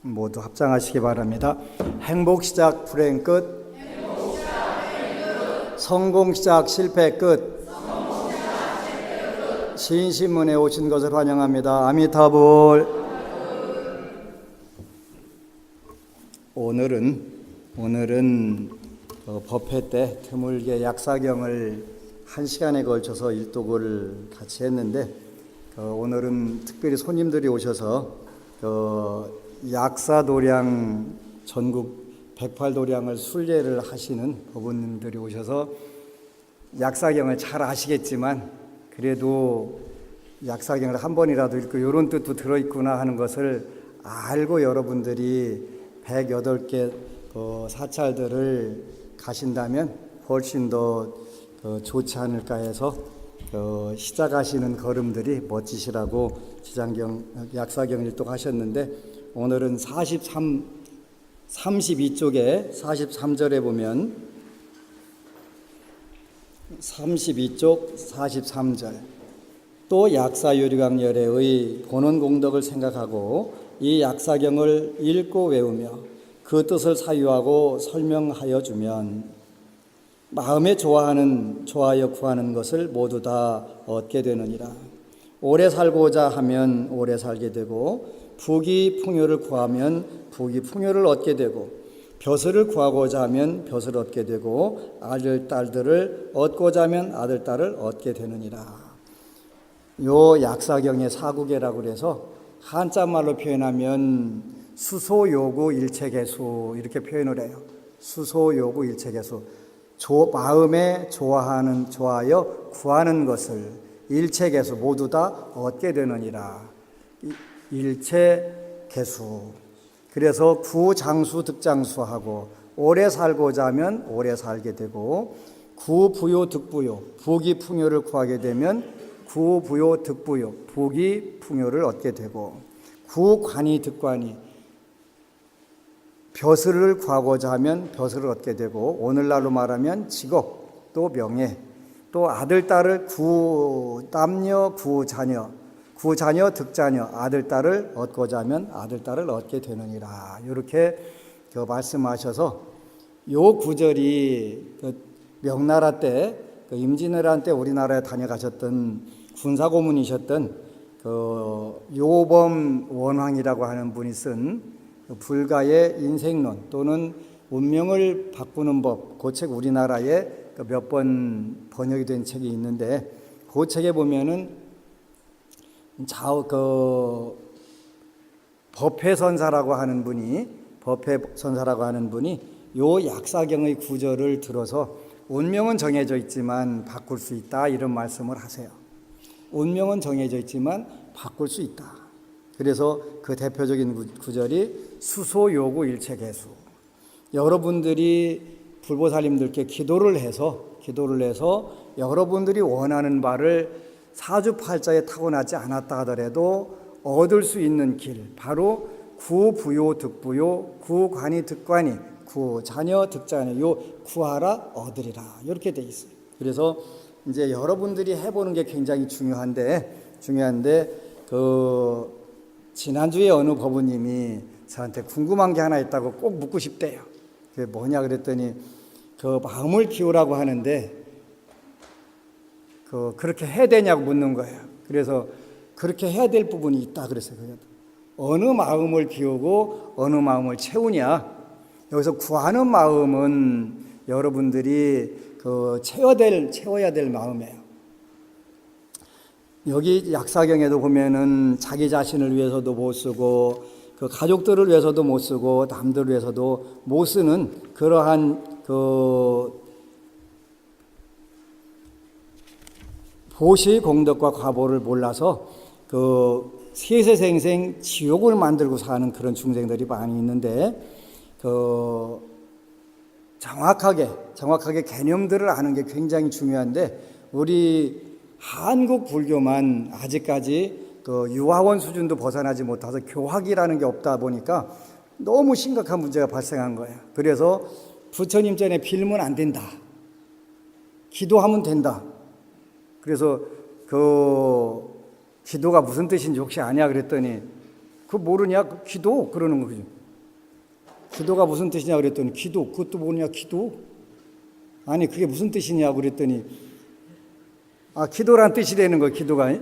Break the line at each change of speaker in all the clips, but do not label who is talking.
모두 합장하시기 바랍니다. 행복 시작 불행 끝. 성공 시작 실패 끝. 신신문에 오신 것을 환영합니다. 아미타불. 오늘은 법회 때 드물게 약사경을 1시간에 걸쳐서 일독을 같이 했는데 오늘은 특별히 손님들이 오셔서 약사도량 전국 108도량을 순례를 하시는 법원님들이 오셔서 약사경을 잘 아시겠지만 그래도 약사경을 한 번이라도 읽고 이런 뜻도 들어있구나 하는 것을 알고 여러분들이 108개 사찰들을 가신다면 훨씬 더 좋지 않을까 해서 시작하시는 걸음들이 멋지시라고 약사경 일독하셨는데 오늘은 32쪽에 43절에 보면 32쪽 43절 또 약사유리강열의 본원 공덕을 생각하고 이 약사경을 읽고 외우며 그 뜻을 사유하고 설명하여 주면 마음에 좋아하여 구하는 것을 모두 다 얻게 되느니라. 오래 살고자 하면 오래 살게 되고 부귀 풍요를 구하면 부귀 풍요를 얻게 되고 벼슬을 구하고자 하면 벼슬을 얻게 되고 아들 딸들을 얻고자 하면 아들 딸을 얻게 되느니라. 요 약사경의 사구계라고 해서 한자말로 표현하면 수소요구 일체계수 이렇게 표현을 해요. 수소요구 일체계수. 마음에 좋아하여 구하는 것을 일체계수 모두 다 얻게 되느니라. 일체계수. 그래서 구장수 득장수하고 오래 살고자 하면 오래 살게 되고 구부요 득부요 부귀 풍요를 구하게 되면 구부요 득부요 부귀 풍요를 얻게 되고 구관이 득관이 벼슬을 구하고자 하면 벼슬을 얻게 되고 오늘날로 말하면 직업 또 명예 또 아들 딸을 구남녀 구자녀 득자녀 아들 딸을 얻고자 하면 아들 딸을 얻게 되느니라. 이렇게 말씀하셔서 요 구절이 명나라 때 임진왜란 때 우리나라에 다녀가셨던 군사고문이셨던 요범 원황이라고 하는 분이 쓴 불가의 인생론 또는 운명을 바꾸는 법, 그 책 우리나라에 몇 번 번역이 된 책이 있는데 그 책에 보면은 법회선사라고 하는 분이 요 약사경의 구절을 들어서 운명은 정해져 있지만 바꿀 수 있다 이런 말씀을 하세요. 운명은 정해져 있지만 바꿀 수 있다. 그래서 그 대표적인 구절이 수소요구 일체계수. 여러분들이 불보살님들께 기도를 해서 여러분들이 원하는 바를 사주팔자에 타고나지 않았다 하더라도 얻을 수 있는 길 바로 구부요 득부요 구관이 득관이 구자녀 득자녀 요 구하라 얻으리라 이렇게 돼 있어요. 그래서 이제 여러분들이 해보는 게 굉장히 중요한데 지난주에 어느 법우님이 저한테 궁금한 게 하나 있다고 꼭 묻고 싶대요. 그게 뭐냐 그랬더니 마음을 키우라고 하는데 그렇게 해야 되냐고 묻는 거예요. 그래서 그렇게 해야 될 부분이 있다 그랬어요. 어느 마음을 키우고 어느 마음을 채우냐. 여기서 구하는 마음은 여러분들이 채워야 될 마음이에요. 여기 약사경에도 보면은 자기 자신을 위해서도 못 쓰고 가족들을 위해서도 못 쓰고 남들을 위해서도 못 쓰는 그러한 보시의 공덕과 과보를 몰라서 세세생생 지옥을 만들고 사는 그런 중생들이 많이 있는데 정확하게 개념들을 아는 게 굉장히 중요한데 우리 한국 불교만 아직까지 유아원 수준도 벗어나지 못해서 교학이라는 게 없다 보니까 너무 심각한 문제가 발생한 거예요. 그래서 부처님 전에 빌면 안 된다. 기도하면 된다. 그래서 기도가 무슨 뜻인지 혹시 아냐 그랬더니 그거 모르냐? 기도 그러는 거죠. 기도가 무슨 뜻이냐 그랬더니 기도 그것도 모르냐? 기도 아니 그게 무슨 뜻이냐 그랬더니 기도란 뜻이 되는 거예요. 기도가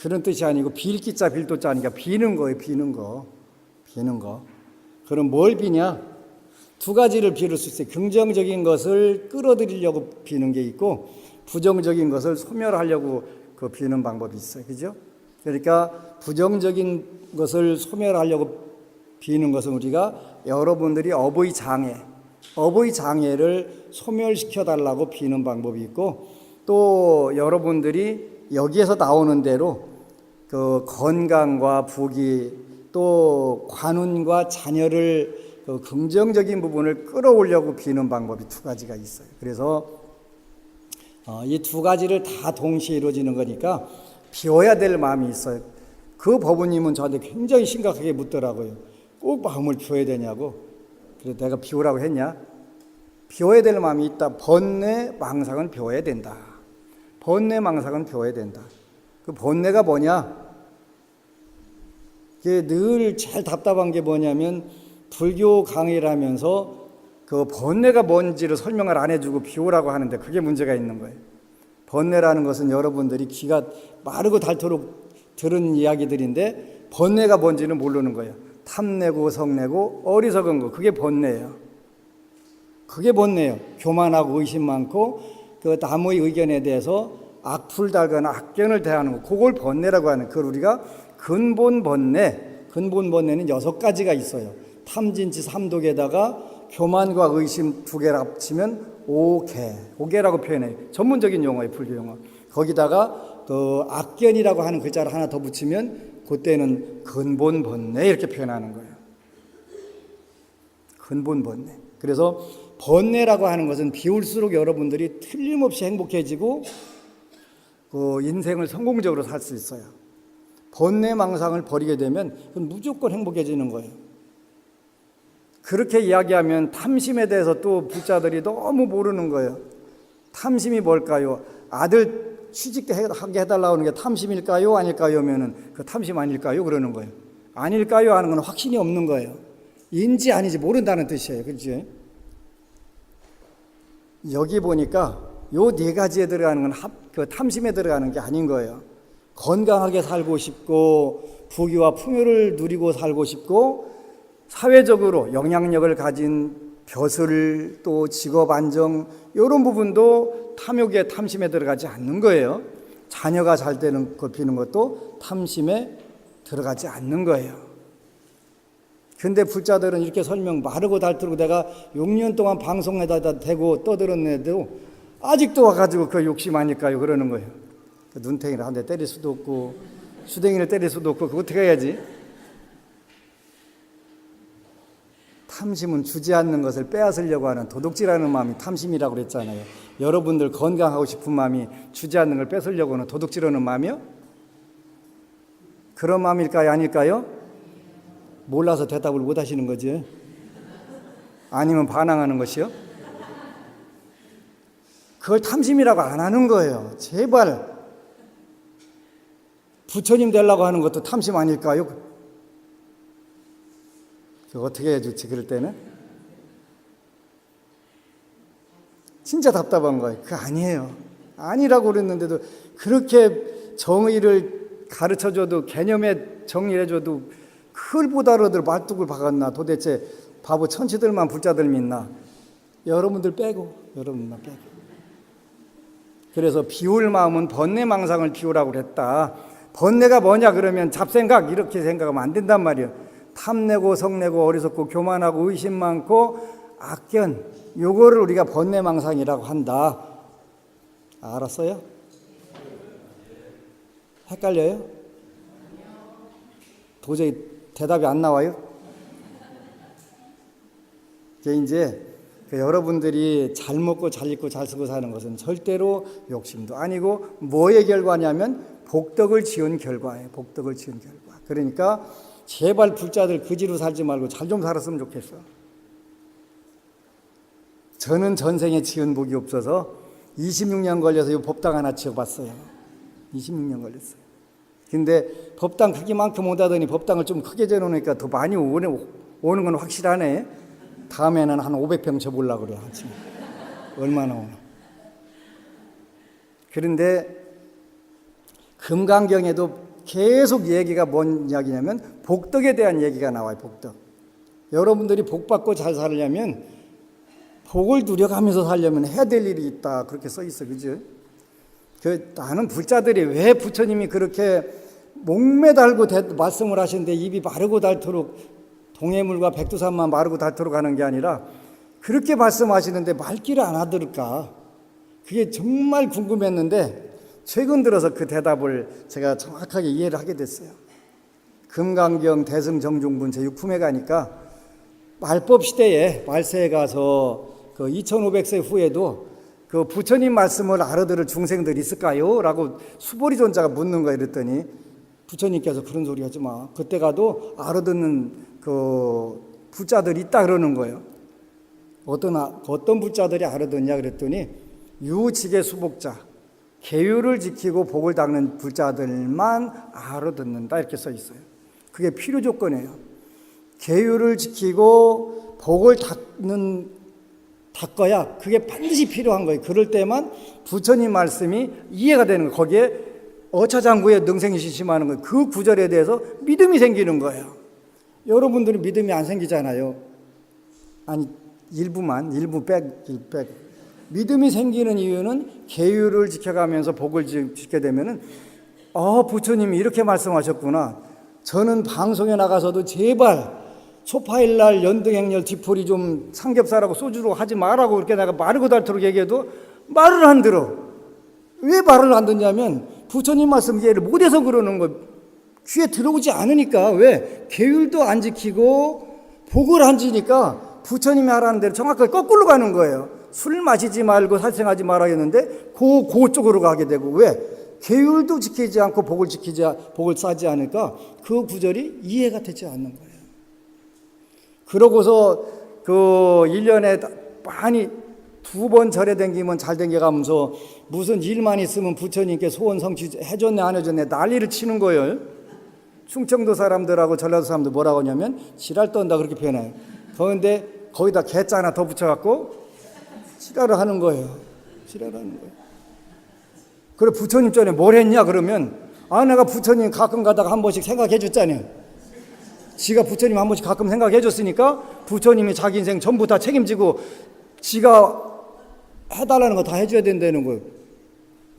그런 뜻이 아니고 빌기자 빌도자 아니까 비는 거예요. 비는 거. 그럼 뭘 비냐? 두 가지를 빌을 수 있어요. 긍정적인 것을 끌어들이려고 비는 게 있고 부정적인 것을 소멸하려고 그 비는 방법이 있어요. 그죠? 그러니까 부정적인 것을 소멸하려고 비는 것은 우리가 여러분들이 어버이 장애를 소멸시켜 달라고 비는 방법이 있고 또 여러분들이 여기에서 나오는 대로 그 건강과 부귀 또 관운과 자녀를 그 긍정적인 부분을 끌어오려고 비는 방법이 두 가지가 있어요. 그래서 이 두 가지를 다 동시에 이루어지는 거니까 비워야 될 마음이 있어요. 그 법부님은 저한테 굉장히 심각하게 묻더라고요. 꼭 마음을 비워야 되냐고. 그래서 내가 비우라고 했냐? 비워야 될 마음이 있다. 번뇌, 망상은 비워야 된다. 번뇌, 망상은 비워야 된다. 그 번뇌가 뭐냐? 그게 늘 제일 답답한 게 뭐냐면 불교 강의를 하면서 그 번뇌가 뭔지를 설명을 안 해주고 비우라고 하는데 그게 문제가 있는 거예요. 번뇌라는 것은 여러분들이 귀가 마르고 닳도록 들은 이야기들인데 번뇌가 뭔지는 모르는 거예요. 탐내고 성내고 어리석은 거 그게 번뇌예요. 그게 번뇌예요. 교만하고 의심 많고 그 남의 의견에 대해서 악플 달거나 악견을 대하는 거 그걸 번뇌라고 하는 그걸 우리가 근본 번뇌는 6가지가 있어요. 탐진치 3독에다가 교만과 의심 2개를 합치면 5개라고 표현해요. 전문적인 용어예요. 불교 용어. 거기다가 그 악견이라고 하는 글자를 하나 더 붙이면 그때는 근본 번뇌 이렇게 표현하는 거예요. 근본 번뇌. 그래서 번뇌라고 하는 것은 비울수록 여러분들이 틀림없이 행복해지고 그 인생을 성공적으로 살 수 있어요. 번뇌 망상을 버리게 되면 그건 무조건 행복해지는 거예요. 그렇게 이야기하면 탐심에 대해서 또 불자들이 너무 모르는 거예요. 탐심이 뭘까요? 아들 취직하게 해달라고 하는 게 탐심일까요? 아닐까요? 하면은 그 탐심 아닐까요? 그러는 거예요. 아닐까요? 하는 건 확신이 없는 거예요. 인지 아닌지 모른다는 뜻이에요. 그렇지? 여기 보니까 요 4가지에 들어가는 건 그 탐심에 들어가는 게 아닌 거예요. 건강하게 살고 싶고 부귀와 풍요를 누리고 살고 싶고 사회적으로 영향력을 가진 벼슬 또 직업 안정 이런 부분도 탐욕의 탐심에 들어가지 않는 거예요. 자녀가 잘 되는 것 비는 것도 탐심에 들어가지 않는 거예요. 근데 불자들은 이렇게 설명 마르고 닳도록 내가 6년 동안 방송에다 대고 떠들었는데도 아직도 와가지고 그 욕심 아닐까요? 그러는 거예요. 눈탱이를 한 대 때릴 수도 없고 수댕이를 때릴 수도 없고 그거 어떻게 해야지? 탐심은 주지 않는 것을 빼앗으려고 하는 도둑질하는 마음이 탐심이라고 그랬잖아요. 여러분들 건강하고 싶은 마음이 주지 않는 걸 뺏으려고 하는 도둑질하는 마음이요? 그런 마음일까요? 아닐까요? 몰라서 대답을 못 하시는 거지. 아니면 반항하는 것이요? 그걸 탐심이라고 안 하는 거예요. 제발. 부처님 되려고 하는 것도 탐심 아닐까요? 어떻게 해줄지 그럴 때는? 진짜 답답한 거예요. 그거 아니에요. 아니라고 그랬는데도 그렇게 정의를 가르쳐줘도 개념에 정리해줘도 그걸 못 알아들 말뚝을 박았나. 도대체 바보 천치들만 불자들 믿나. 여러분들 빼고 여러분만 빼고. 그래서 비울 마음은 번뇌 망상을 비우라고 그랬다. 번뇌가 뭐냐 그러면 잡생각 이렇게 생각하면 안 된단 말이에요. 탐내고 성내고 어리석고 교만하고 의심 많고 악견 요거를 우리가 번뇌 망상이라고 한다. 알았어요? 헷갈려요? 도저히 대답이 안 나와요? 이제 여러분들이 잘 먹고 잘 입고 잘 쓰고 사는 것은 절대로 욕심도 아니고 뭐의 결과냐면 복덕을 지은 결과예요. 복덕을 지은 결과. 그러니까 제발 불자들 그지로 살지 말고 잘 좀 살았으면 좋겠어. 저는 전생에 지은 복이 없어서 26년 걸려서 이 법당 하나 지어봤어요. 26년 걸렸어요. 근데 법당 크기만큼 오다더니 법당을 좀 크게 재놓으니까 더 많이 오는 건 확실하네. 다음에는 한 500평 접으려고 그래. 얼마나 오나. 그런데 금강경에도 계속 얘기가 뭔 이야기냐면 복덕에 대한 얘기가 나와요. 복덕. 여러분들이 복받고 잘 살려면, 복을 누려가면서 살려면 해야 될 일이 있다, 그렇게 써 있어. 그죠? 나는 불자들이 왜 부처님이 그렇게 목매달고 말씀을 하시는데 입이 마르고 닳도록, 동해물과 백두산만 마르고 닳도록 하는 게 아니라 그렇게 말씀하시는데 말귀를 안 하들까? 그게 정말 궁금했는데 최근 들어서 그 대답을 제가 정확하게 이해를 하게 됐어요. 금강경 대승정중분 제6품에 가니까 말법 시대에 말세에 가서 그 2500세 후에도 그 부처님 말씀을 알아들을 중생들이 있을까요? 라고 수보리존자가 묻는 거예요. 이랬더니 부처님께서 그런 소리 하지 마. 그때 가도 알아듣는 그 부자들이 있다 그러는 거예요. 어떤 부자들이 알아듣냐 그랬더니 유직의 수복자, 계율을 지키고 복을 닦는 부자들만 알아듣는다, 이렇게 써 있어요. 그게 필요 조건이에요. 계율을 지키고 복을 닦아야 그게 반드시 필요한 거예요. 그럴 때만 부처님 말씀이 이해가 되는 거예요. 거기에 어차장구에 능생이 시심하는 거예요. 그 구절에 대해서 믿음이 생기는 거예요. 여러분들은 믿음이 안 생기잖아요. 아니, 일부 백. 믿음이 생기는 이유는 계율을 지켜가면서 복을 짓게 되면은, 부처님이 이렇게 말씀하셨구나. 저는 방송에 나가서도 제발 초파일날 연등행렬 뒤풀이 좀 삼겹살하고 소주로 하지 말라고 그렇게 내가 마르고 닳도록 얘기해도 말을 안 들어. 왜 말을 안 듣냐면 부처님 말씀 이해를 못해서 그러는 거. 귀에 들어오지 않으니까. 왜? 계율도 안 지키고 복을 안 지니까 부처님이 하라는 대로 정확하게 거꾸로 가는 거예요. 술 마시지 말고 살생하지 말아야 했는데 그쪽으로 가게 되고. 왜? 계율도 지키지 않고 복을 쌓지 않으니까 그 구절이 이해가 되지 않는 거예요. 그러고서 그 1년에 많이 2번 절에 댕기면 잘 댕겨가면서 무슨 일만 있으면 부처님께 소원 성취 해줬네 안 해줬네 난리를 치는 거예요. 충청도 사람들하고 전라도 사람들 뭐라고 하냐면 지랄 떤다, 그렇게 표현해요. 그런데 거기다 개자 하나 더 붙여갖고 지랄을 하는 거예요. 그래, 부처님 전에 뭘 했냐 그러면, 내가 부처님 가끔 가다가 한 번씩 생각해 줬잖아요. 지가 부처님 한 번씩 가끔 생각해 줬으니까 부처님이 자기 인생 전부 다 책임지고 지가 해달라는 거 다 해줘야 된다는 거예요.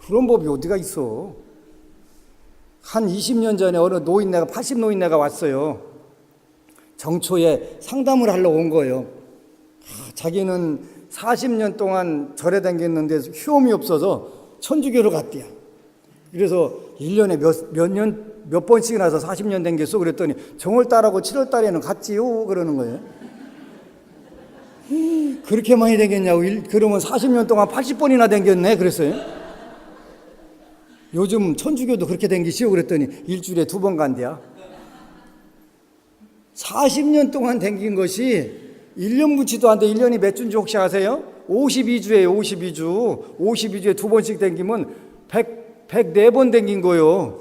그런 법이 어디가 있어. 한 20년 전에 어느 노인네가, 80 노인네가 왔어요. 정초에 상담을 하러 온 거예요. 자기는 40년 동안 절에 다녔는데 휴엄이 없어서 천주교로 갔대요. 그래서 1년에 몇 번씩이나 해서 40년 댕겼어. 그랬더니 정월달하고 7월달에는 갔지요 그러는 거예요. 그렇게 많이 댕겼냐고. 그러면 40년 동안 80번이나 댕겼네 그랬어요. 요즘 천주교도 그렇게 댕기시오 그랬더니 일주일에 2번 간대야. 40년 동안 댕긴 것이 1년 묻지도 않는데 1년이 몇 주인지 혹시 아세요? 52주예요. 52주에 2번씩 댕기면 104번 댕긴 거예요.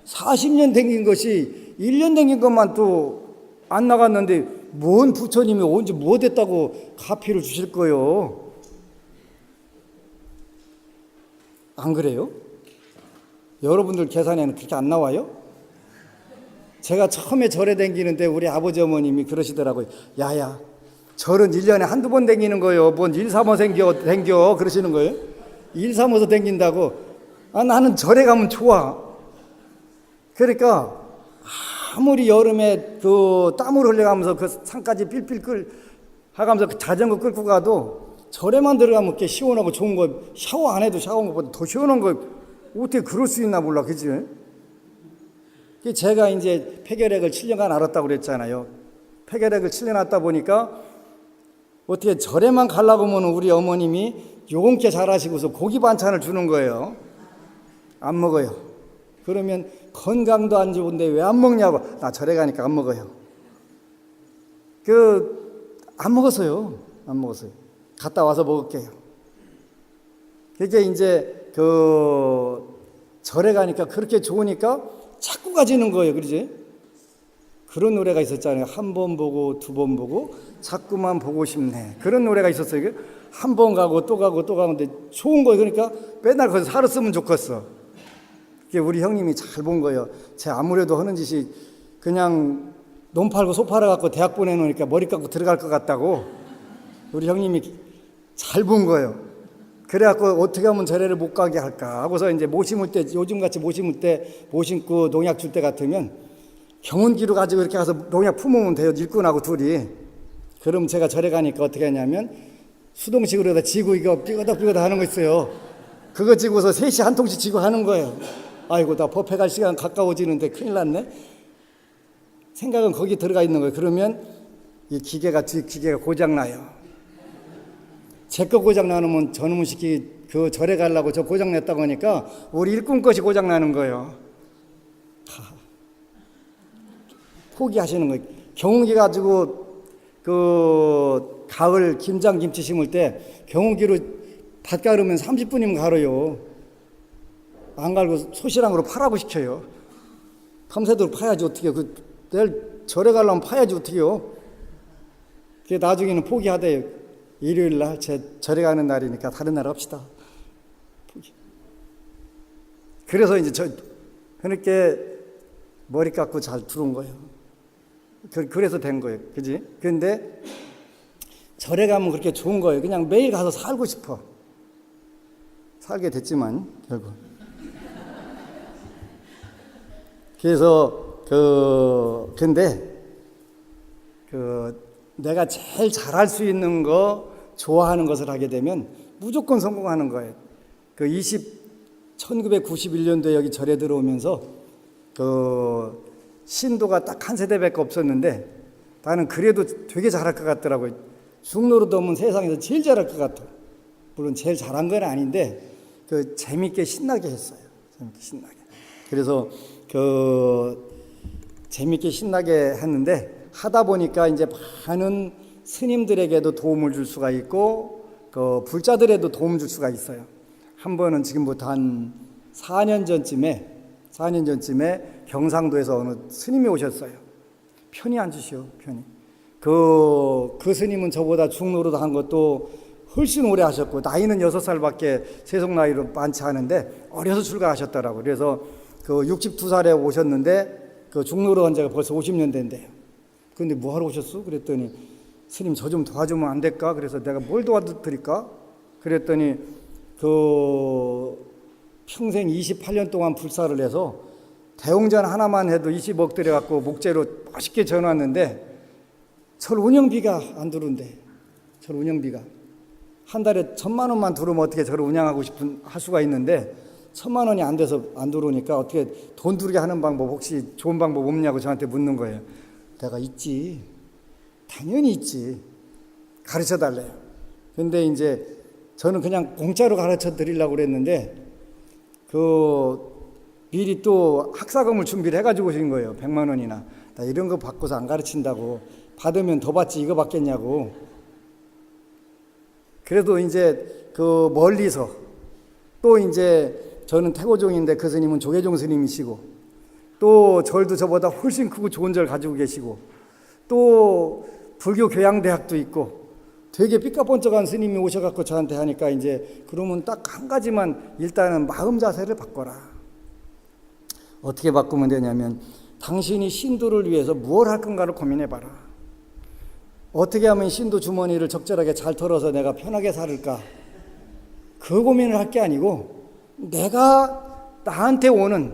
40년 댕긴 것이 1년 댕긴 것만 또 안 나갔는데 뭔 부처님이 언제 뭐 됐다고 가피를 주실 거예요. 안 그래요? 여러분들 계산에는 그렇게 안 나와요? 제가 처음에 절에 댕기는데 우리 아버지 어머님이 그러시더라고요. 야야, 절은 1년에 한두 번 댕기는 거예요. 뭔 1, 3호 댕겨 그러시는 거예요. 1, 3호서 댕긴다고. 나는 절에 가면 좋아. 그러니까 아무리 여름에 그 땀을 흘려가면서 그 산까지 필필 하면서 그 자전거 끌고 가도 절에만 들어가면 이렇게 시원하고 좋은 거, 샤워 안 해도 샤워한 것보다 더 시원한 거 어떻게 그럴 수 있나 몰라. 그치? 제가 이제 폐결핵을 7년간 앓았다고 그랬잖아요. 폐결핵을 7년 앓다 보니까 어떻게 절에만 가려고 하면 우리 어머님이 요금께 잘하시고서 고기 반찬을 주는 거예요. 안 먹어요. 그러면 건강도 안 좋은데 왜 안 먹냐고. 나 절에 가니까 안 먹어요. 안 먹었어요. 갔다 와서 먹을게요. 그게 이제 절에 가니까 그렇게 좋으니까 자꾸 가지는 거예요. 그러지? 그런 노래가 있었잖아요. 한 번 보고 두 번 보고 자꾸만 보고 싶네. 그런 노래가 있었어요. 한 번 가고 또 가고 또 가는데 좋은 거예요. 그러니까 맨날 거기서 살았으면 좋겠어. 그게 우리 형님이 잘 본 거예요. 제 아무래도 하는 짓이 그냥 논 팔고 소 팔아갖고 대학 보내놓으니까 머리 깎고 들어갈 것 같다고 우리 형님이 잘 본 거예요. 그래갖고 어떻게 하면 절에를 못 가게 할까 하고서 이제 못 심을 때, 요즘같이 못 심을 때, 못 심고 농약 줄 때 같으면 경운기로 가지고 이렇게 가서 농약 품으면 돼요. 일꾼하고 둘이. 그럼 제가 절에 가니까 어떻게 하냐면 수동식으로 다 지고 이거 삐거덕 하는 거 있어요. 그거 지고서 셋이 한 통씩 지고 하는 거예요. 아이고, 나 법회 갈 시간 가까워지는데 큰일 났네. 생각은 거기 들어가 있는 거예요. 그러면 이 기계가 고장나요. 제 거 고장나면 저놈의 새끼 그 절에 가려고 저 고장냈다고 하니까 우리 일꾼 것이 고장나는 거예요. 포기하시는 거예요. 경운기 가지고 그 가을 김장 김치 심을 때 경운기로 밭 가르면 30분이면 가르요. 안 갈고 소시랑으로 파라고 시켜요. 밤새도록 파야지 어떻게 내일 절에 가려면 파야지 어떻게요. 그게 나중에는 포기하대요. 일요일 날 제 절에 가는 날이니까 다른 날 합시다. 포기. 그래서 이제 그렇게 머리 깎고 잘 들어온 거예요. 그래서 된 거예요. 그지? 그런데 절에 가면 그렇게 좋은 거예요. 그냥 매일 가서 살고 싶어. 살게 됐지만 결국. 그래서 근데 내가 제일 잘할 수 있는 거, 좋아하는 것을 하게 되면 무조건 성공하는 거예요. 1991년도에 여기 절에 들어오면서 신도가 딱 한 세대밖에 없었는데 나는 그래도 되게 잘할 것 같더라고요. 중노릇 하면 세상에서 제일 잘할 것 같아. 물론 제일 잘한 건 아닌데 재밌게 신나게 했어요. 재밌게 신나게. 그래서 재밌게 신나게 했는데 하다 보니까 이제 많은 스님들에게도 도움을 줄 수가 있고 불자들에도 도움 줄 수가 있어요. 한 번은 지금부터 한 4년 전쯤에 경상도에서 어느 스님이 오셨어요. 편히 앉으시오. 편히. 그 스님은 저보다 중노릇 한 것도 훨씬 오래 하셨고 나이는 6살밖에 세속 나이로 많지 않은데 어려서 출가하셨더라고요. 그래서 62살에 오셨는데 중노릇 한 지가 벌써 50년 된대요. 그런데 뭐 하러 오셨어? 그랬더니 스님 저 좀 도와주면 안 될까? 그래서 내가 뭘 도와드릴까? 그랬더니 평생 28년 동안 불사를 해서 대웅전 하나만 해도 20억 들여갖고 목재로 멋있게 전왔는데 절 운영비가 안 들어온대. 절 운영비가. 한 달에 1,000만 원만 들어오면 어떻게 저를 운영하고 할 수가 있는데 1,000만 원이 안 돼서 안 들어오니까 어떻게 돈 들게 하는 방법 혹시 좋은 방법 없냐고 저한테 묻는 거예요. 내가 있지. 당연히 있지. 가르쳐 달래요. 근데 이제 저는 그냥 공짜로 가르쳐 드리려고 그랬는데 미리 또 학사금을 준비를 해가지고 오신 거예요. 100만 원이나. 나 이런 거 받고서 안 가르친다고. 받으면 더 받지 이거 받겠냐고. 그래도 이제 멀리서 또 이제 저는 태고종인데 그 스님은 조계종 스님이시고 또 절도 저보다 훨씬 크고 좋은 절 가지고 계시고 또 불교 교양대학도 있고 되게 삐까번쩍한 스님이 오셔갖고 저한테 하니까 이제 그러면 딱 한 가지만 일단은 마음 자세를 바꿔라. 어떻게 바꾸면 되냐면 당신이 신도를 위해서 무엇을 할 건가를 고민해봐라. 어떻게 하면 신도 주머니를 적절하게 잘 털어서 내가 편하게 살을까? 그 고민을 할 게 아니고 내가 나한테 오는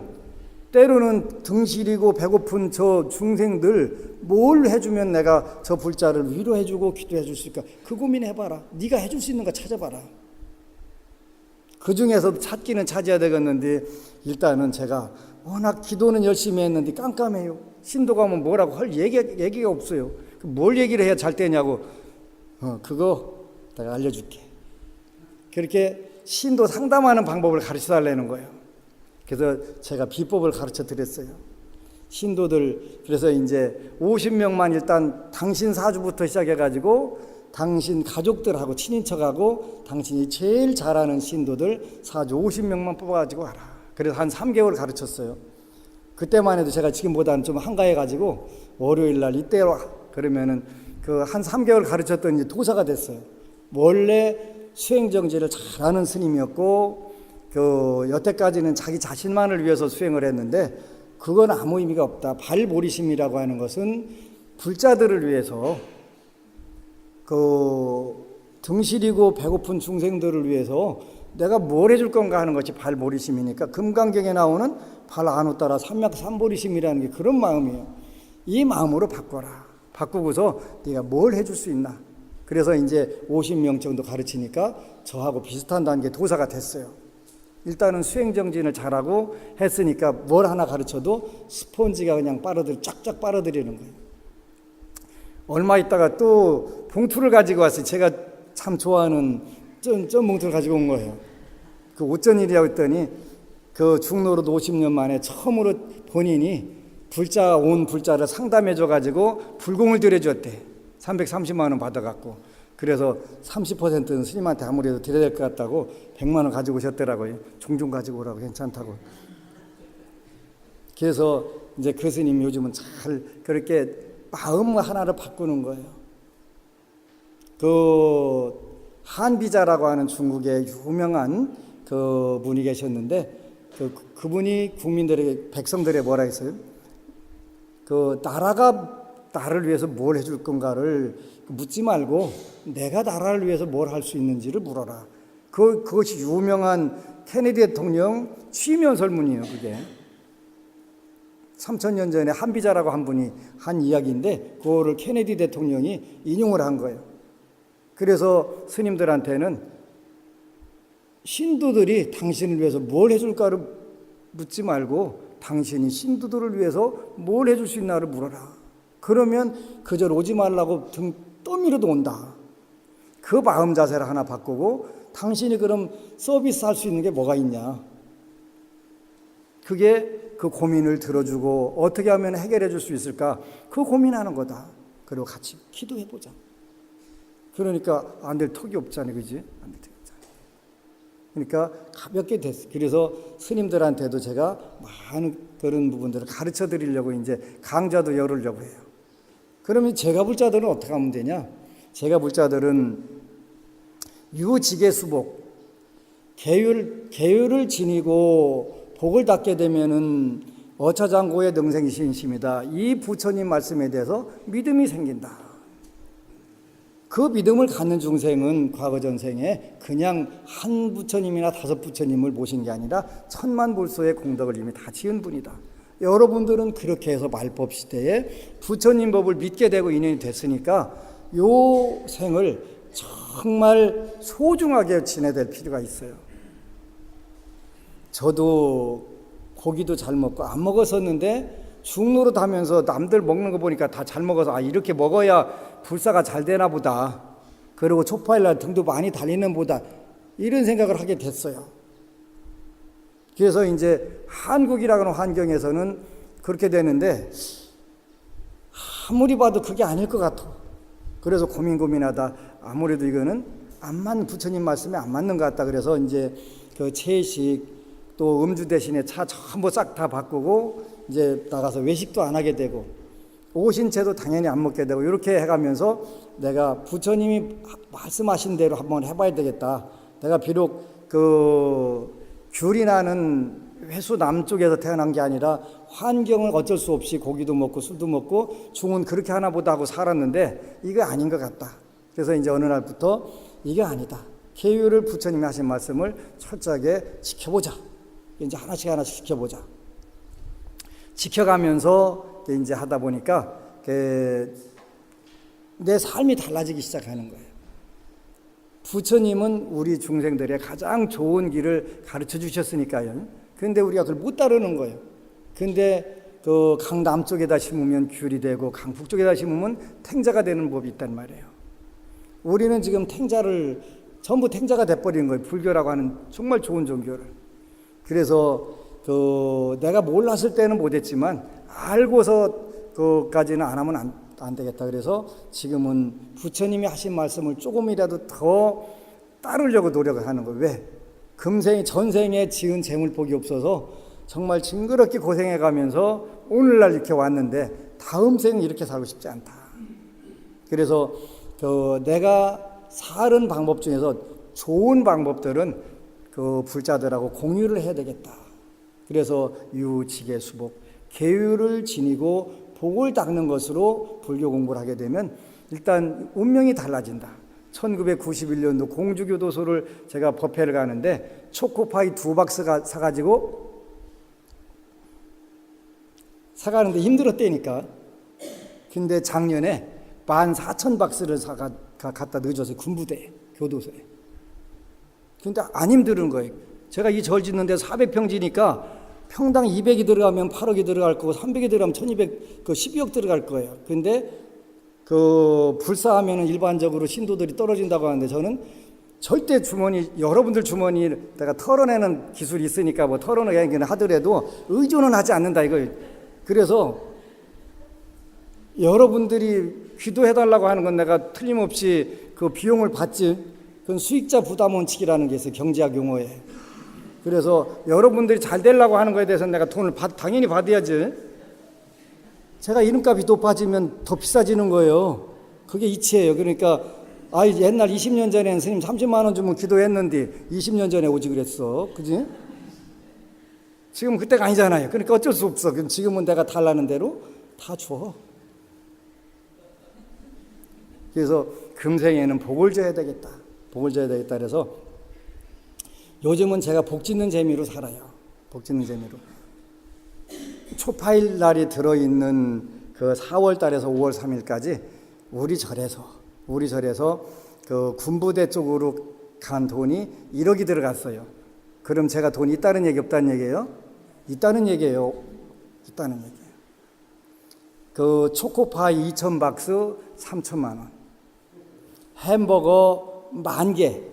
때로는 등 시리고 배고픈 저 중생들 뭘 해주면 내가 저 불자를 위로해주고 기도해줄 수 있을까? 그 고민해봐라. 네가 해줄 수 있는 거 찾아봐라. 그 중에서 찾기는 찾아야 되겠는데 일단은 제가 워낙 기도는 열심히 했는데 깜깜해요. 신도 가면 뭐라고 할 얘기가 없어요. 뭘 얘기를 해야 잘 되냐고. 그거 내가 알려줄게. 그렇게 신도 상담하는 방법을 가르쳐 달라는 거예요. 그래서 제가 비법을 가르쳐 드렸어요. 신도들, 그래서 이제 50명만 일단 당신 사주부터 시작해가지고 당신 가족들하고 친인척하고 당신이 제일 잘하는 신도들 사주 50명만 뽑아가지고 와라. 그래서 한 3개월 가르쳤어요. 그때만 해도 제가 지금보다는 좀 한가해가지고 월요일 날 이때 와 그러면은 그 한 3개월 가르쳤더니 이제 도사가 됐어요. 원래 수행정지를 잘하는 스님이었고 그 여태까지는 자기 자신만을 위해서 수행을 했는데 그건 아무 의미가 없다. 발보리심이라고 하는 것은 불자들을 위해서 그 등시리고 배고픈 중생들을 위해서 내가 뭘 해줄 건가 하는 것이 발보리심이니까 금강경에 나오는 발 안우 따라 삼맥삼보리심이라는 게 그런 마음이에요. 이 마음으로 바꿔라. 바꾸고서 네가 뭘 해줄 수 있나. 그래서 이제 50명 정도 가르치니까 저하고 비슷한 단계 도사가 됐어요. 일단은 수행정진을 잘하고 했으니까 뭘 하나 가르쳐도 스폰지가 그냥 쫙쫙 빨아들이는 거예요. 얼마 있다가 또 봉투를 가지고 왔어요. 제가 참 좋아하는 점 봉투를 가지고 온 거예요. 그 어쩐 일이라고 했더니 그 중노릇 50년 만에 처음으로 본인이 온 불자를 상담해 줘가지고 불공을 들여줬대. 330만 원 받아갖고. 그래서 30%는 스님한테 아무래도 드려야 될 것 같다고 100만 원 가지고 오셨더라고요. 종종 가지고 오라고 괜찮다고. 그래서 이제 그 스님 요즘은 잘 그렇게 마음 하나를 바꾸는 거예요. 그 한비자라고 하는 중국의 유명한 그 분이 계셨는데 그분이 국민들에게 백성들에게 뭐라 했어요? 그 나라가 나를 위해서 뭘 해줄 건가를 묻지 말고 내가 나라를 위해서 뭘 할 수 있는지를 물어라. 그것이 유명한 케네디 대통령 취임연 설문이에요. 그게 3000년 전에 한비자라고 한 분이 한 이야기인데 그거를 케네디 대통령이 인용을 한 거예요. 그래서 스님들한테는 신도들이 당신을 위해서 뭘 해줄까를 묻지 말고 당신이 신도들을 위해서 뭘 해줄 수 있나를 물어라. 그러면 그저 오지 말라고 등 떠밀어도 온다. 그 마음 자세를 하나 바꾸고 당신이 그럼 서비스 할 수 있는 게 뭐가 있냐. 그게 그 고민을 들어주고 어떻게 하면 해결해 줄 수 있을까. 그 고민하는 거다. 그리고 같이 기도해보자. 그러니까 안 될 턱이 없잖아요. 그지? 안 될 턱이 없잖아요. 그러니까 가볍게 됐어요. 그래서 스님들한테도 제가 많은 그런 부분들을 가르쳐 드리려고 이제 강좌도 열으려고 해요. 그러면 제가 불자들은 어떻게 하면 되냐? 제가 불자들은 유지계수복, 계율을 지니고 복을 닦게 되면은 어차장고의 능생신심이다. 이 부처님 말씀에 대해서 믿음이 생긴다. 그 믿음을 갖는 중생은 과거 전생에 그냥 한 부처님이나 5 부처님을 모신 게 아니라 천만 불소의 공덕을 이미 다 지은 분이다. 여러분들은 그렇게 해서 말법 시대에 부처님 법을 믿게 되고 인연이 됐으니까 요 생을 정말 소중하게 지내야 될 필요가 있어요. 저도 고기도 잘 먹고 안 먹었었는데 중노릇 하면서 남들 먹는 거 보니까 다 잘 먹어서 이렇게 먹어야 불사가 잘 되나 보다. 그리고 초파일날 등도 많이 달리는 보다. 이런 생각을 하게 됐어요. 그래서 이제 한국이라는 환경에서는 그렇게 되는데 아무리 봐도 그게 아닐 것 같아. 그래서 고민하다 아무래도 이거는 부처님 말씀에 안 맞는 것 같다. 그래서 이제 그 채식 또 음주 대신에 차 전부 싹 다 바꾸고 이제 나가서 외식도 안 하게 되고 오신채도 당연히 안 먹게 되고 이렇게 해가면서 내가 부처님이 말씀하신 대로 한번 해봐야 되겠다. 내가 비록 그 귤이 나는 회수 남쪽에서 태어난 게 아니라 환경을 어쩔 수 없이 고기도 먹고 술도 먹고 중은 그렇게 하나 보다 하고 살았는데 이거 아닌 것 같다. 그래서 이제 어느 날부터 이게 아니다. 계율을 부처님이 하신 말씀을 철저하게 지켜보자. 이제 하나씩 지켜보자. 지켜가면서 이제 하다 보니까 내 삶이 달라지기 시작하는 거예요. 부처님은 우리 중생들의 가장 좋은 길을 가르쳐 주셨으니까요. 근데 우리가 그걸 못 따르는 거예요. 근데 그 강남쪽에다 심으면 귤이 되고 강북쪽에다 심으면 탱자가 되는 법이 있단 말이에요. 우리는 지금 전부 탱자가 돼버린 거예요. 불교라고 하는 정말 좋은 종교를. 그래서 내가 몰랐을 때는 못했지만 알고서 그까지는 안 하면 안 되겠다. 그래서 지금은 부처님이 하신 말씀을 조금이라도 더 따르려고 노력을 하는 거예요. 왜? 금생에 전생에 지은 재물복이 없어서 정말 징그럽게 고생해 가면서 오늘날 이렇게 왔는데 다음 생은 이렇게 살고 싶지 않다. 그래서 내가 사는 방법 중에서 좋은 방법들은 그 불자들하고 공유를 해야 되겠다. 그래서 유지계 수복, 계율을 지니고 복을 닦는 것으로 불교 공부를 하게 되면 일단 운명이 달라진다. 1991년도 공주교도소를 제가 법회를 가는데 초코파이 2박스 사가는데 힘들었다니까. 근데 작년에 14,000박스를 갖다 넣어줘서 군부대 교도소에. 근데 안 힘든 거예요. 제가 이 절 짓는데 400평지니까 평당 200이 들어가면 8억이 들어갈 거고 300이 들어가면 1200, 12억 들어갈 거예요. 근데 불사하면은 일반적으로 신도들이 떨어진다고 하는데 저는 절대 여러분들 주머니 내가 털어내는 기술이 있으니까 뭐 털어내기는 하더라도 의존은 하지 않는다 이걸. 그래서 여러분들이 기도해달라고 하는 건 내가 틀림없이 그 비용을 받지. 그건 수익자 부담 원칙이라는 게 있어요. 경제학 용어에. 그래서 여러분들이 잘 되려고 하는 거에 대해서는 내가 돈을 당연히 받아야지. 제가 이름값이 높아지면 더 비싸지는 거예요. 그게 이치예요. 그러니까 옛날 20년 전에는 스님 30만 원 주면 기도했는데 20년 전에 오지 그랬어. 그지? 지금 그때가 아니잖아요. 그러니까 어쩔 수 없어. 그럼 지금은 내가 달라는 대로 다 줘. 그래서 금생에는 복을 줘야 되겠다. 복을 줘야 되겠다. 그래서 요즘은 제가 복 짓는 재미로 살아요. 복 짓는 재미로. 초파일 날이 들어있는 그 4월 달에서 5월 3일까지 우리 절에서 그 군부대 쪽으로 간 돈이 1억이 들어갔어요. 그럼 제가 돈이 있다는 얘기 없다는 얘기예요? 있다는 얘기예요. 있다는 얘기예요. 그 초코파이 2,000박스 3천만 원. 햄버거 10,000개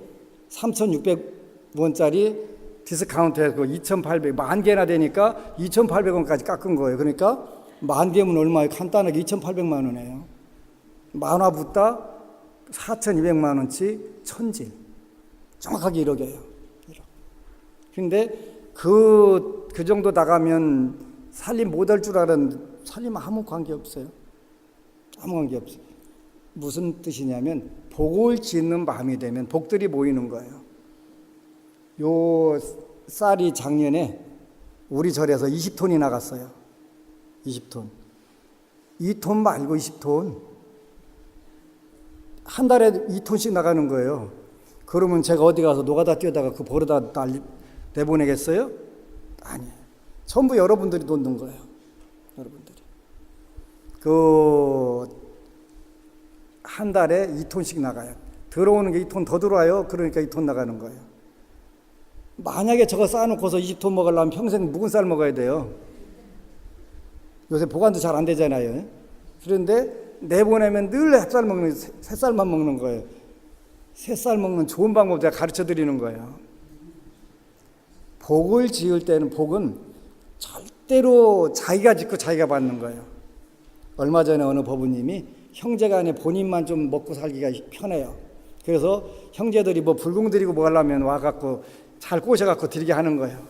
3,600원짜리 디스카운트해서 2,800, 10,000개나 되니까 2,800원까지 깎은 거예요. 그러니까 10,000개면 얼마예요? 간단하게 2,800만 원이에요. 만화 붙다 4,200만 원치 천진. 정확하게 1억이에요. 1억. 근데 그 정도 나가면 살림 못할 줄 알았는데 살림 아무 관계 없어요. 아무 관계 없어요. 무슨 뜻이냐면 복을 짓는 마음이 되면 복들이 모이는 거예요. 요 쌀이 작년에 우리 절에서 20톤이 나갔어요. 20톤. 2톤 말고 20톤. 한 달에 2톤씩 나가는 거예요. 그러면 제가 어디 가서 노가다 뛰어다가 그 벌어다 내보내겠어요? 아니에요. 전부 여러분들이 돈 든 거예요. 여러분들이. 한 달에 2톤씩 나가요. 들어오는 게 2톤 더 들어와요. 그러니까 2톤 나가는 거예요. 만약에 저거 쌓아놓고서 20톤 먹으려면 평생 묵은 쌀 먹어야 돼요. 요새 보관도 잘 안 되잖아요. 그런데 내보내면 늘 새쌀만 먹는 거예요. 새쌀 먹는 좋은 방법 제가 가르쳐 드리는 거예요. 복을 지을 때는 복은 절대로 자기가 짓고 자기가 받는 거예요. 얼마 전에 어느 법우님이 형제간에 본인만 좀 먹고 살기가 편해요. 그래서 형제들이 뭐 불공 드리고 뭐 하려면 와갖고 잘 꼬셔갖고 드리게 하는 거예요.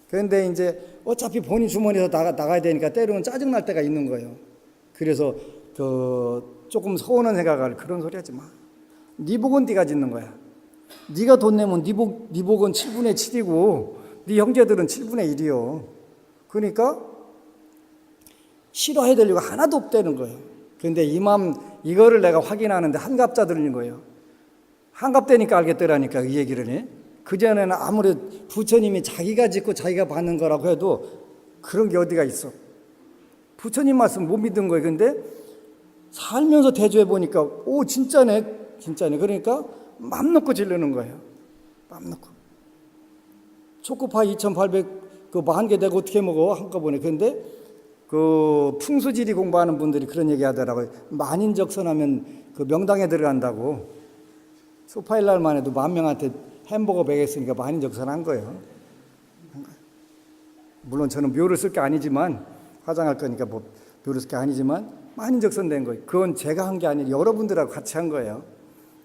그런데 이제 어차피 본인 주머니에서 나가야 되니까 때로는 짜증날 때가 있는 거예요. 그래서 조금 서운한 생각을 그런 소리 하지 마. 네 복은 네가 짓는 거야. 네가 돈 내면 네 복은 7분의 7이고 네 형제들은 7분의 1이요. 그러니까 싫어해야 될 이유가 하나도 없다는 거예요. 그런데 이거를 내가 확인하는데 한갑자 들린 거예요. 한갑되니까 알겠더라니까 이 얘기를 해. 그전에는 아무리 부처님이 자기가 짓고 자기가 받는 거라고 해도 그런 게 어디가 있어. 부처님 말씀 못 믿은 거예요. 근데 살면서 대조해 보니까 오 진짜네. 그러니까 맘 놓고 지르는 거예요. 맘 놓고. 초코파이 2,800 그 10,000개 내가 어떻게 먹어 한꺼번에. 그런데 그 풍수지리 공부하는 분들이 그런 얘기 하더라고요. 만인적선하면 그 명당에 들어간다고. 소파일 날만 해도 10,000명한테 햄버거 먹였으니까 만인적선한 거예요. 물론 저는 묘를 쓸 게 아니지만 화장할 거니까 뭐 묘를 쓸 게 아니지만 만인적선 된 거예요. 그건 제가 한 게 아니라 여러분들하고 같이 한 거예요.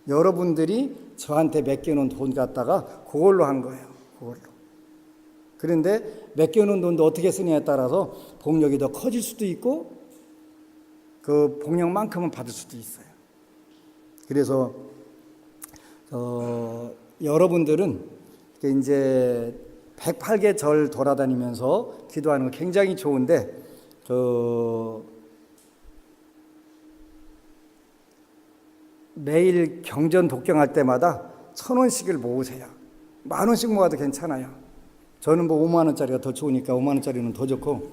여러분들이 저한테 맡겨놓은 돈 갖다가 그걸로 한 거예요. 그걸로. 그런데 맡겨놓은 돈도 어떻게 쓰냐에 따라서 복력이 더 커질 수도 있고 그 복력만큼은 받을 수도 있어요. 그래서 여러분들은 이제 108개 절 돌아다니면서 기도하는 거 굉장히 좋은데 매일 경전 독경할 때마다 1,000원씩을 모으세요. 10,000원씩 모아도 괜찮아요. 저는 뭐 5만 원짜리가 더 좋으니까 5만 원짜리는 더 좋고.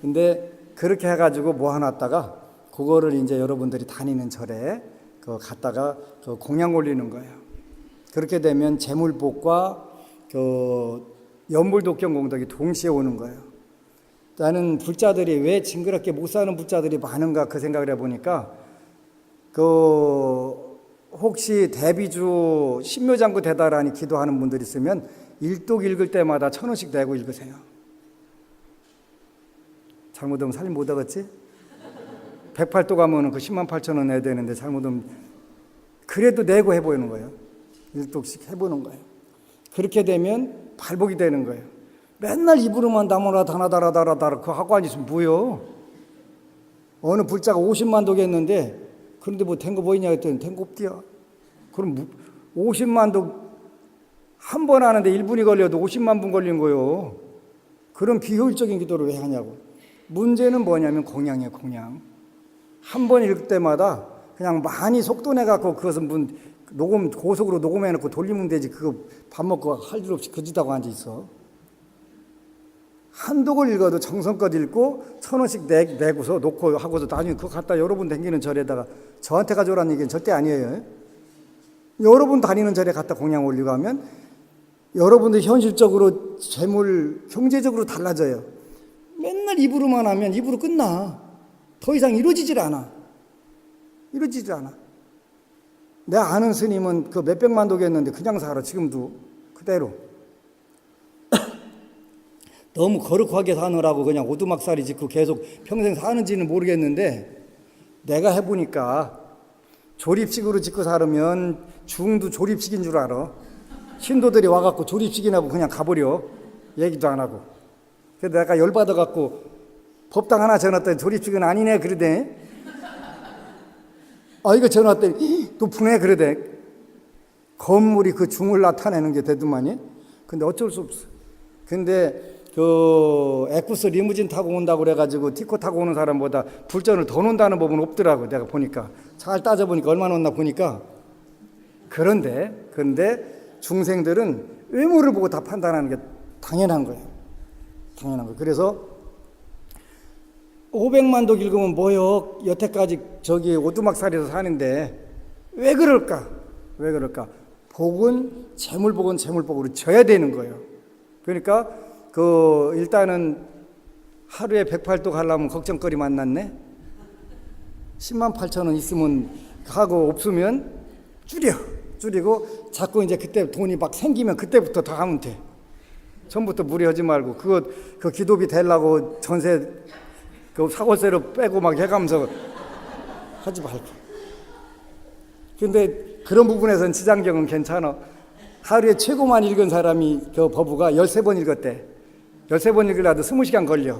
근데 그렇게 해가지고 모아놨다가 그거를 이제 여러분들이 다니는 절에 갖다가 공양 올리는 거예요. 그렇게 되면 재물복과 연불독경 공덕이 동시에 오는 거예요. 나는 불자들이 왜 징그럽게 못 사는 불자들이 많은가 그 생각을 해보니까 혹시 대비주 신묘장구 대다라니 기도하는 분들 있으면 일독 읽을 때마다 1,000원씩 내고 읽으세요. 잘못하면 살림 못 하겠지? 108도 가면 그 108,000원 내야 되는데 잘못하면 그래도 내고 해보는 거예요. 일독씩 해보는 거예요. 그렇게 되면 발복이 되는 거예요. 맨날 입으로만 다모라 다나다라다라다라 그거 하고 앉으시면 뭐요? 어느 불자가 50만 독 했는데 그런데 뭐 된 거 보이냐 했더니 된 거 없디야. 그럼 50만 독 한 번 하는데 1분이 걸려도 50만 분 걸린 거요. 그런 비효율적인 기도를 왜 하냐고. 문제는 뭐냐면 공양이에요. 공양. 한 번 읽을 때마다 그냥 많이 속도 내갖고 그것은 고속으로 녹음해놓고 돌리면 되지. 그거 밥 먹고 할 일 없이 그짓하고 앉아있어. 한 독을 읽어도 정성껏 읽고 1,000원씩 내고서 놓고 하고서 나중에 그거 갖다 여러분 다니는 절에다가 저한테 가져오라는 얘기는 절대 아니에요. 여러분 다니는 절에 갖다 공양 올리고 하면 여러분들 현실적으로 재물 경제적으로 달라져요. 맨날 입으로만 하면 입으로 끝나. 더 이상 이루어지질 않아. 이루어지질 않아. 내가 아는 스님은 그 몇백만 독 했는데 그냥 살아. 지금도 그대로. 너무 거룩하게 사느라고 그냥 오두막살이 짓고 계속 평생 사는지는 모르겠는데 내가 해보니까 조립식으로 짓고 살으면 중도 조립식인 줄 알아. 신도들이 와갖고 조립식이라고 그냥 가버려. 얘기도 안 하고. 그래서 내가 열받아갖고 법당 하나 전화했더니 조립식은 아니네 그러대. 이거 전화했더니 높으네 그러대. 건물이 그 중을 나타내는 게 되더만이. 근데 어쩔 수 없어. 근데 에쿠스 리무진 타고 온다고 그래가지고 티코 타고 오는 사람보다 불전을 더 놓는다는 법은 없더라고. 내가 보니까 잘 따져보니까 얼마 놓나 보니까. 그런데 중생들은 외모를 보고 다 판단하는 게 당연한 거예요. 당연한 거예요. 그래서 500만 독 읽으면 뭐요? 여태까지 오두막살이에서 사는데 왜 그럴까? 왜 그럴까? 복은 재물복은 재물복으로 져야 되는 거예요. 그러니까 일단은 하루에 108독 하려면 걱정거리 만났네. 108,000원 있으면 하고 없으면 줄이고 자꾸 이제 그때 돈이 막 생기면 그때부터 다 하면 돼. 처음부터 무리하지 말고 그 기도비 되려고 전세 사골세로 빼고 막 해가면서 하지 말고. 근데 그런 부분에서는 지장경은 괜찮아. 하루에 최고만 읽은 사람이 법우가 13번 읽었대. 13번 읽으려도 20시간 걸려.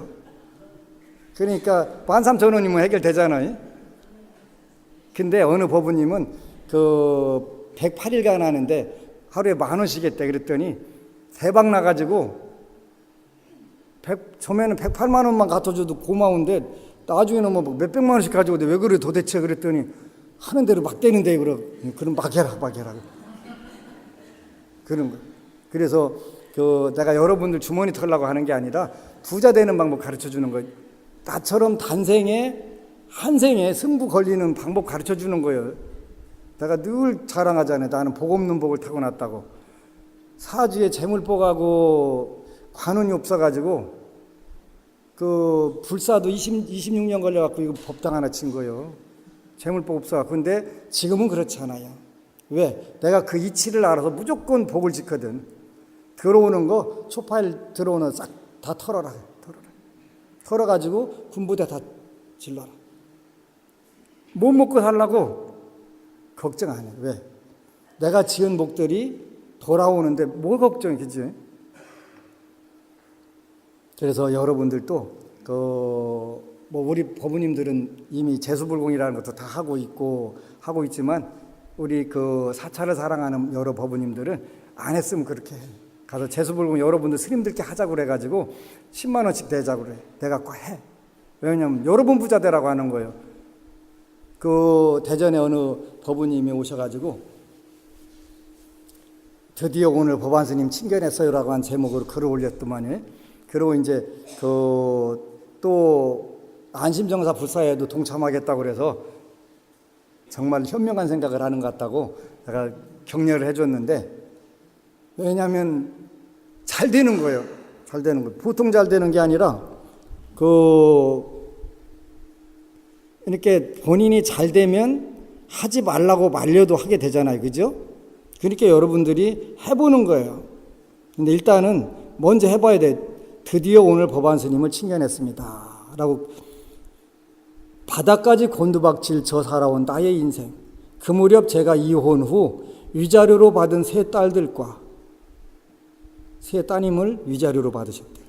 그러니까 13,000원이면 해결되잖아요. 근데 어느 법우님은 108일간 하는데 하루에 10,000원씩 했대. 그랬더니 대박 나가지고 처음에는 108만 원만 갖다줘도 고마운데 나중에는 뭐 몇백만 원씩 가져오는데 왜 그래 도대체 그랬더니 하는 대로 막 되는데 그럼 막 해라 그런 거. 그래서 내가 여러분들 주머니 털라고 하는 게 아니라 부자 되는 방법 가르쳐 주는 거예요. 나처럼 한 생에 승부 걸리는 방법 가르쳐 주는 거예요. 내가 늘 자랑하잖아요. 나는 복 없는 복을 타고났다고. 사주에 재물복하고 관운이 없어가지고 불사도 26년 걸려갖고 이거 법당 하나 친 거예요. 재물복 없어갖고. 근데 지금은 그렇지 않아요. 왜? 내가 그 이치를 알아서 무조건 복을 짓거든. 들어오는 거 초파일 들어오는 싹 다 털어라. 털어가지고 군부대 다 질러라. 못 먹고 살라고 걱정 안 해. 왜? 내가 지은 복들이 돌아오는데 뭘 걱정이, 그지? 그래서 여러분들도 우리 법우님들은 이미 제수불공이라는 것도 다 하고 있지만 우리 사찰을 사랑하는 여러 법우님들은 안 했으면 그렇게 해. 가서 제수불공 여러분들 스님들께 하자고 그래가지고 10만 원씩 내자고 그래. 내가 꼭 해. 왜냐면 여러분 부자 되라고 하는 거예요. 대전에 어느 법우님이 오셔가지고 드디어 오늘 법안 스님 친견했어요라고 한 제목으로 글을 올렸더만요. 그리고 이제 또 안심정사 불사에도 동참하겠다고 그래서 정말 현명한 생각을 하는 것 같다고 내가 격려를 해줬는데, 왜냐하면 잘 되는 거예요. 잘 되는 거예요. 보통 잘 되는 게 아니라 이렇게 본인이 잘 되면 하지 말라고 말려도 하게 되잖아요. 그죠? 그러니까 여러분들이 해보는 거예요. 근데 일단은 먼저 해봐야 돼. 드디어 오늘 법안 스님을 친견했습니다 라고. 바닥까지 곤두박질 쳐 살아온 나의 인생. 그 무렵 제가 이혼 후 위자료로 받은 세 딸들과 세 따님을 위자료로 받으셨대요.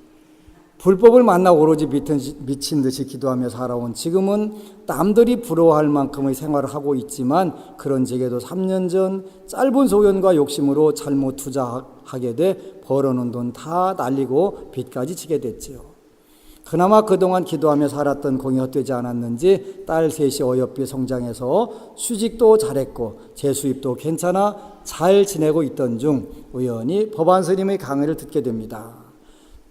불법을 만나 오로지 미친 듯이 기도하며 살아온 지금은 남들이 부러워할 만큼의 생활을 하고 있지만, 그런 제게도 3년 전 짧은 소견과 욕심으로 잘못 투자하게 돼 벌어놓은 돈 다 날리고 빚까지 지게 됐지요. 그나마 그동안 기도하며 살았던 공이 헛되지 않았는지 딸 셋이 어여삐 성장해서 수직도 잘했고 제 수입도 괜찮아 잘 지내고 있던 중 우연히 법안 스님의 강의를 듣게 됩니다.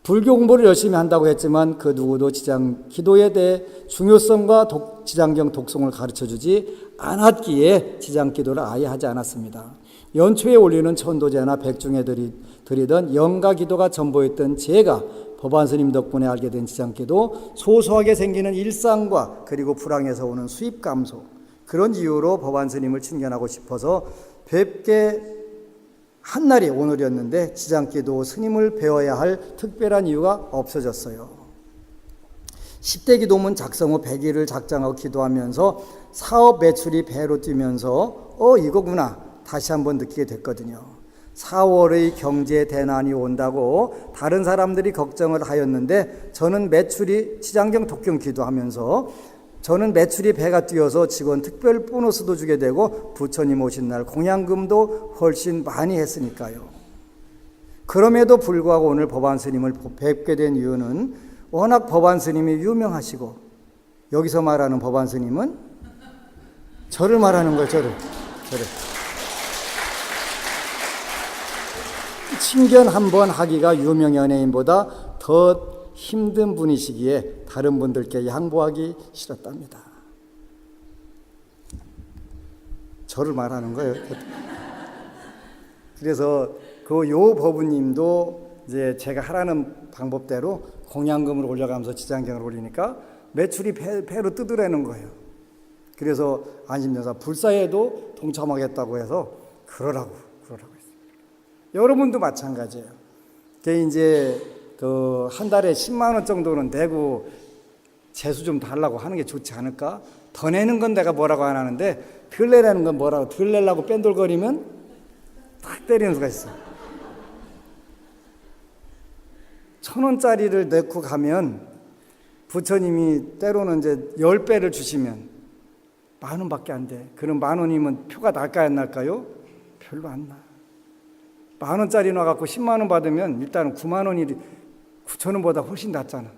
불교 공부를 열심히 한다고 했지만 그 누구도 기도에 대해 중요성과 지장경 독송을 가르쳐주지 않았기에 지장기도를 아예 하지 않았습니다. 연초에 올리는 천도제나 백중에 드리던 영가기도가 전부였던 제가 법안 스님 덕분에 알게 된 지장기도, 소소하게 생기는 일상과 그리고 불황에서 오는 수입 감소, 그런 이유로 법안 스님을 친견하고 싶어서 뵙게 한 날이 오늘이었는데 지장기도 스님을 배워야 할 특별한 이유가 없어졌어요. 10대 기도문 작성 후 100일을 작정하고 기도하면서 사업 매출이 배로 뛰면서 이거구나 다시 한번 느끼게 됐거든요. 4월의 경제 대난이 온다고 다른 사람들이 걱정을 하였는데 저는 매출이 지장경 독경 기도하면서 저는 매출이 배가 뛰어서 직원 특별 보너스도 주게 되고 부처님 오신 날 공양금도 훨씬 많이 했으니까요. 그럼에도 불구하고 오늘 법안 스님을 뵙게 된 이유는 워낙 법안 스님이 유명하시고, 여기서 말하는 법안 스님은 저를 말하는 거예요. 저를. 친견 한 번 하기가 유명 연예인보다 더 힘든 분이시기에 다른 분들께 양보하기 싫었답니다. 저를 말하는 거예요. 그래서 요 법우님도 이제 제가 하라는 방법대로 공양금을 올려가면서 지장경을 올리니까 매출이 배로 뜨더라는 거예요. 그래서 안심정사 불사에도 동참하겠다고 해서 그러라고 했습니다. 여러분도 마찬가지예요. 이제 한 달에 10만 원 정도는 내고 재수 좀 달라고 하는 게 좋지 않을까? 더 내는 건 내가 뭐라고 안 하는데 덜 내라는 건 뭐라고, 덜 내려고 뺀돌거리면 딱 때리는 수가 있어. 1,000원짜리를 넣고 가면 부처님이 때로는 이제 10배를 주시면 10,000원밖에 안 돼. 그럼 10,000원이면 표가 날까요 안 날까요? 별로 안 나. 10,000원짜리 놔갖고 10만 원 받으면 일단은 9만 원이 9,000원보다 훨씬 낫잖아.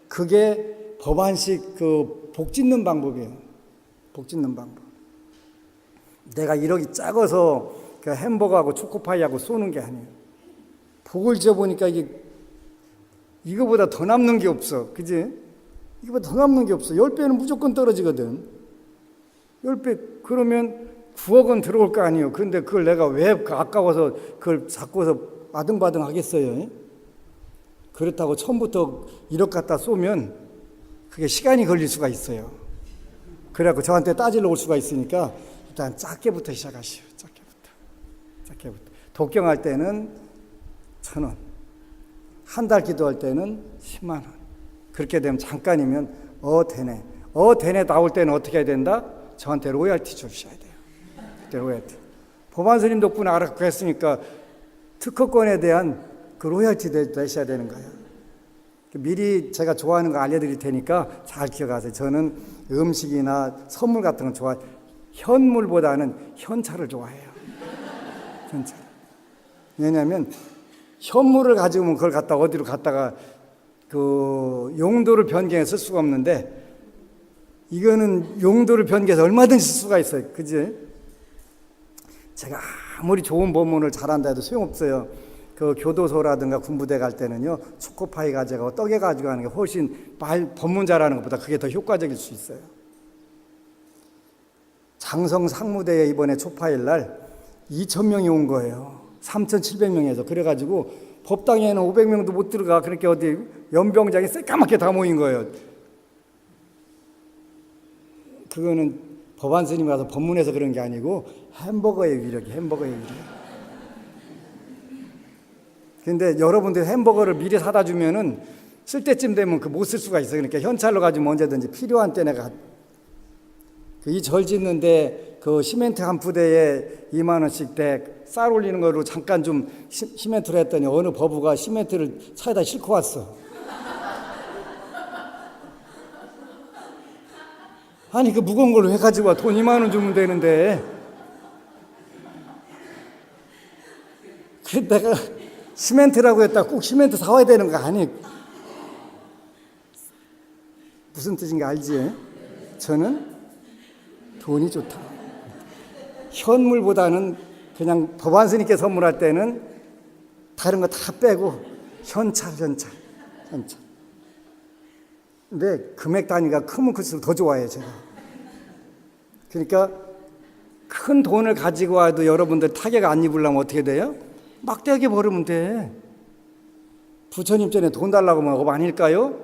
그게 법안식 복 짓는 방법이에요. 복 짓는 방법. 내가 1억이 작아서 햄버거하고 초코파이하고 쏘는 게 아니에요. 복을 지어보니까 이거보다 더 남는 게 없어. 그지? 이거보다 더 남는 게 없어. 10배는 무조건 떨어지거든. 10배. 그러면 9억 원 들어올 거 아니에요. 그런데 그걸 내가 왜 아까워서 그걸 잡고서 아등바등 하겠어요? 그렇다고 처음부터 1억 갖다 쏘면 그게 시간이 걸릴 수가 있어요. 그래갖고 저한테 따지러 올 수가 있으니까 일단 작게부터 시작하시오. 작게부터. 독경할 때는 1,000원. 한 달 기도할 때는 10만 원. 그렇게 되면 잠깐이면 되네 나올 때는 어떻게 해야 된다? 저한테 로열티 주셔야 돼요. 로열티. 법안 스님 덕분에 알았고 했으니까 특허권에 대한 그 로열티 내셔야 되는 거예요. 미리 제가 좋아하는 거 알려드릴 테니까 잘 기억하세요. 저는 음식이나 선물 같은 거 좋아해요. 현물보다는 현찰을 좋아해요. 현찰. 왜냐하면 현물을 가지고 그걸 갖다 어디로 갖다가 그 용도를 변경해 쓸 수가 없는데, 이거는 용도를 변경해서 얼마든지 쓸 수가 있어요. 그지? 제가 아무리 좋은 법문을 잘한다 해도 소용없어요. 그 교도소라든가 군부대 갈 때는요, 초코파이 가져가고 떡에 가지고 가는 게 훨씬 법문 잘하는 것보다 그게 더 효과적일 수 있어요. 장성 상무대에 이번에 초파일 날 2,000명이 온 거예요. 3,700명에서. 그래가지고 법당에는 500명도 못 들어가. 그렇게 어디 연병장이 새까맣게 다 모인 거예요. 그거는 법안 스님 가서 법문해서 그런 게 아니고 햄버거의 위력이, 햄버거의 위력. 근데 여러분들 햄버거를 미리 사다 주면은 쓸 때쯤 되면 그 못 쓸 수가 있어요. 그러니까 현찰로 가지고 언제든지 필요한 때 내가 이 절 짓는데 그 시멘트 한 부대에 2만 원씩 쌀 올리는 거로 잠깐 좀 시멘트를 했더니 어느 법우가 시멘트를 차에다 싣고 왔어. 아니 그 무거운 걸로 해가지고 와. 돈 2만 원 주면 되는데. 그 내가 시멘트라고 했다 꼭 시멘트 사와야 되는 거 아니. 무슨 뜻인지 알지? 저는 돈이 좋다. 현물보다는 그냥 법안 스님께 선물할 때는 다른 거 다 빼고 현찰. 근데 금액 단위가 크면 클수록 더 좋아해요, 제가. 그러니까 큰 돈을 가지고 와도 여러분들 타격 안 입으려면 어떻게 돼요? 막대하게 벌으면 돼. 부처님 전에 돈 달라고 하면 업 아닐까요?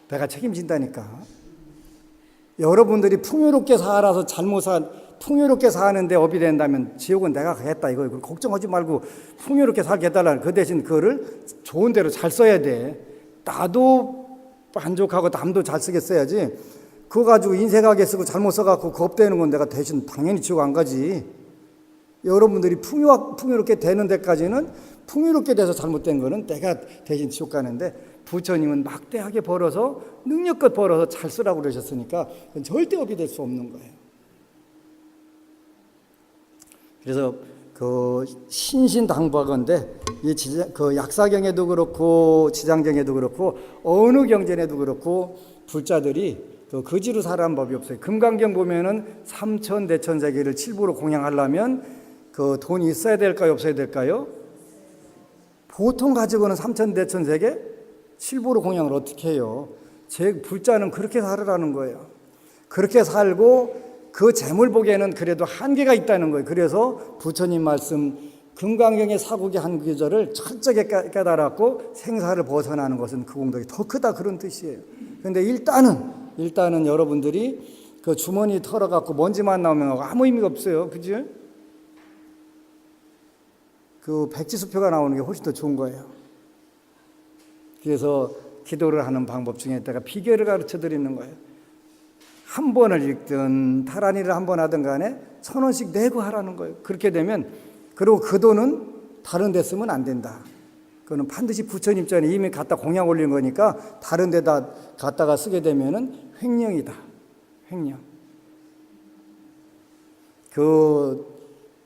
내가 책임진다니까. 여러분들이 풍요롭게 살아서 풍요롭게 사는데 업이 된다면 지옥은 내가 가겠다. 이거 걱정하지 말고 풍요롭게 살게 해달라는, 그 대신 그거를 좋은 대로 잘 써야 돼. 나도 만족하고 남도 잘 쓰게 써야지. 그거 가지고 인색하게 쓰고 잘못 써갖고 그 업되는 건 내가 대신 당연히 지옥 안 가지. 여러분들이 풍요롭게 되는 데까지는, 풍요롭게 돼서 잘못된 거는 내가 대신 지옥 가는데, 부처님은 막대하게 벌어서 능력껏 벌어서 잘 쓰라고 그러셨으니까 그건 절대 업이 될 수 없는 거예요. 그래서 그 신신당부하건대 그 약사경에도 그렇고 지장경에도 그렇고 어느 경전에도 그렇고 불자들이 그 거지로 살아는 법이 없어요. 금강경 보면은 3,000대천세계를 칠부로 공양하려면 그 돈이 있어야 될까요, 없어야 될까요? 보통 가지고는 3,000대천세계 칠부로 공양을 어떻게 해요? 제 불자는 그렇게 살으라는 거예요. 그렇게 살고 그 재물 복에는 그래도 한계가 있다는 거예요. 그래서 부처님 말씀 금강경의 사국의 한 구절을 철저하게 깨달았고 생사를 벗어나는 것은 그 공덕이 더 크다, 그런 뜻이에요. 그런데 일단은 여러분들이 그 주머니 털어갖고 먼지만 나오면 아무 의미가 없어요. 그죠? 그 백지수표가 나오는 게 훨씬 더 좋은 거예요. 그래서 기도를 하는 방법 중에 내가 비결을 가르쳐 드리는 거예요. 한 번을 읽든 타라니를 한 번 하든 간에 1,000원씩 내고 하라는 거예요. 그렇게 되면, 그리고 그 돈은 다른 데 쓰면 안 된다. 그거는 반드시 부처님 전에 이미 갖다 공양 올린 거니까 다른 데다 갖다가 쓰게 되면은 횡령이다. 횡령. 그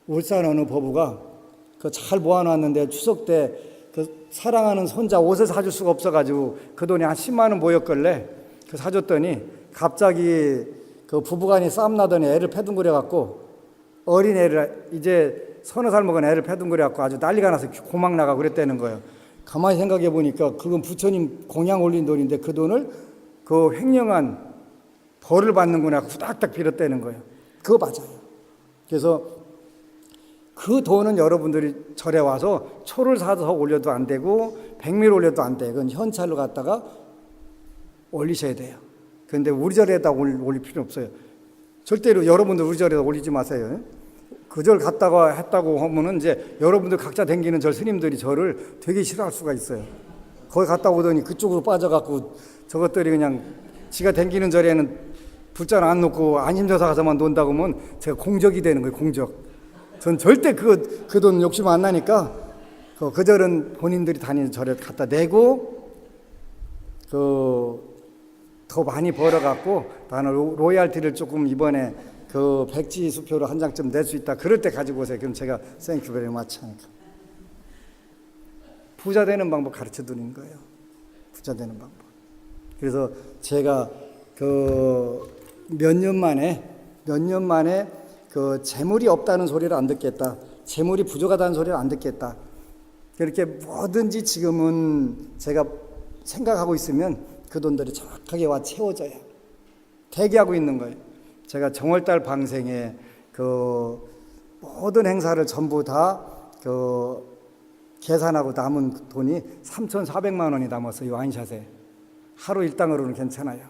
울산 어느 법우가 그 잘 모아놨는데 추석 때 그 사랑하는 손자 옷을 사줄 수가 없어가지고 그 돈이 한 10만 원 모였걸래. 그 사줬더니 갑자기 그 부부간이 싸움 나더니 애를 패둥거려갖고, 어린 애를 이제 30살 먹은 애를 패둥거려갖고 아주 난리가 나서 고막 나가고 그랬다는 거예요. 가만히 생각해 보니까 그건 부처님 공양 올린 돈인데 그 돈을 그 횡령한 벌을 받는구나 후닥닥 빌었다는 거예요. 그거 맞아요. 그래서 그 돈은 여러분들이 절에 와서 초를 사서 올려도 안 되고 백미를 올려도 안 돼. 그건 현찰로 갖다가 올리셔야 돼요. 그런데 우리 절에다 올릴 필요 없어요. 절대로 여러분들 우리 절에다 올리지 마세요. 그 절 갔다가 했다고 하면은 이제 여러분들 각자 댕기는 절 스님들이 저를 되게 싫어할 수가 있어요. 거기 갔다 오더니 그쪽으로 빠져갖고 저것들이 그냥 지가 댕기는 절에는 불자를 안 놓고 안 힘줘서 가서만 논다고 하면 제가 공적이 되는 거예요. 공적. 전 절대 그 돈 욕심 안 나니까 그 절은 본인들이 다니는 절에 갖다 내고 더 많이 벌어갖고 나는 로얄티를 조금 이번에 그 백지 수표로 한 장쯤 낼 수 있다. 그럴 때 가지고 오세요. 그럼 제가 땡큐 베리 마치 하니까. 부자 되는 방법 가르쳐 드리는 거예요. 부자 되는 방법. 그래서 제가 몇 년 만에 그 재물이 없다는 소리를 안 듣겠다. 재물이 부족하다는 소리를 안 듣겠다. 그렇게 뭐든지 지금은 제가 생각하고 있으면 그 돈들이 정확하게 와 채워져요. 대기하고 있는 거예요. 제가 정월달 방생에 그 모든 행사를 전부 다 계산하고 남은 돈이 3,400만 원이 남았어요. 이 와인샷에. 하루 일당으로는 괜찮아요.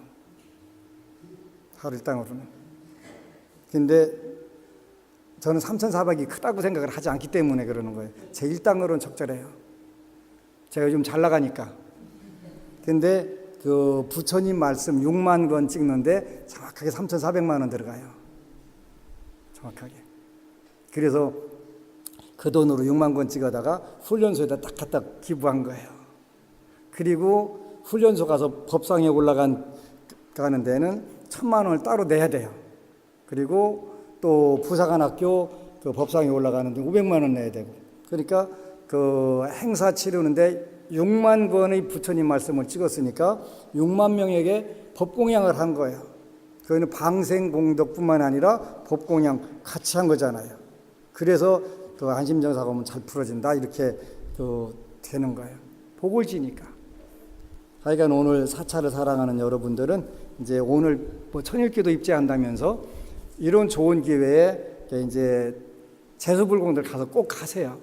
하루 일당으로는. 근데 저는 3,400이 크다고 생각을 하지 않기 때문에 그러는 거예요. 제 일당으로는 적절해요. 제가 요즘 잘 나가니까. 근데 그 부처님 말씀 6만 권 찍는데 정확하게 3,400만 원 들어가요. 정확하게. 그래서 그 돈으로 6만 권 찍어다가 훈련소에다 딱 갖다 기부한 거예요. 그리고 훈련소 가서 법상에 올라가는 데는 1,000만 원을 따로 내야 돼요. 그리고 또 부사관학교 그 법상에 올라가는데 500만 원 내야 되고. 그러니까 그 행사 치르는데 6만 권의 부처님 말씀을 찍었으니까 6만 명에게 법공양을 한 거예요. 그거는 방생공덕뿐만 아니라 법공양 같이 한 거잖아요. 그래서 그 안심정사가 오면 잘 풀어진다 이렇게 되는 거예요. 복을 지니까. 하여간 오늘 사찰을 사랑하는 여러분들은 이제 오늘 뭐 천일기도 입제한다면서 이런 좋은 기회에 이제 재수불공들 가서 꼭 가세요.